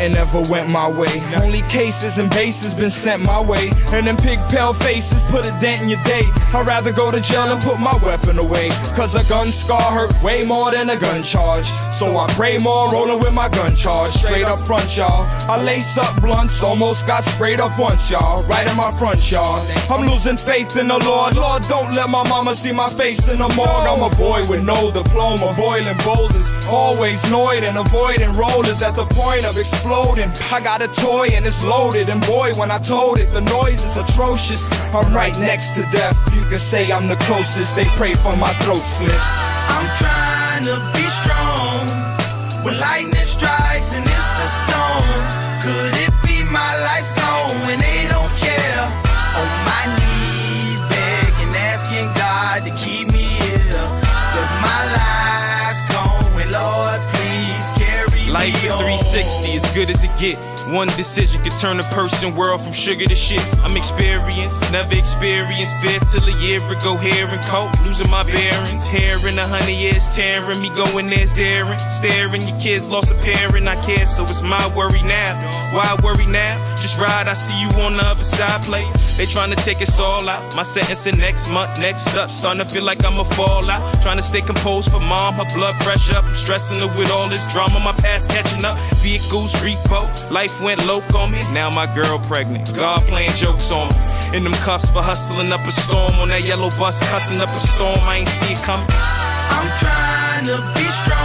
nothing ever went my way. Only cases and bases been sent my way. And them pig pale faces put a dent in your day. I'd rather go to jail and put my weapon away. Cause a gun scar hurt way more than a gun charge. So I pray more rolling with my gun charge. Straight up front, y'all. I lace up blunts, almost got sprayed up once, y'all. Right in my front yard. I'm losing faith in the Lord. Lord, don't let my mama see my face in the morgue. I'm a boy with no diploma, boiling boulders. Always annoyed and avoiding rollers at the point of exploding. I got a toy and it's loaded. And boy, when I told it, the noise is atrocious. I'm right next to death. You can say I'm the closest. They pray for my throat slit. I'm trying to be strong when lightning strikes and it's the storm. Could it be my life's gone when they don't care? On my knees, begging, asking God to keep me here. Cause my life's gone when Lord, please carry me on. Life is 360, as good as it get. One decision could turn a person world from sugar to shit. I'm experienced, never experienced fear till a year ago. Hair and coat, losing my bearings. Hair in 100 years, tearing me going there staring. Staring, your kids lost a parent, I care, so it's my worry now. Why worry now? Just ride, I see you on the other side, play. They trying to take us all out. My sentencing next month, next up. Starting to feel like I'ma fall out. Trying to stay composed for mom, her blood pressure up. I'm stressing her with all this drama, my past catching up. Vehicles, repo, life went low on me. Now my girl pregnant, God playing jokes on me. In them cuffs for hustling up a storm. On that yellow bus, cussing up a storm, I ain't see it coming. I'm trying to be strong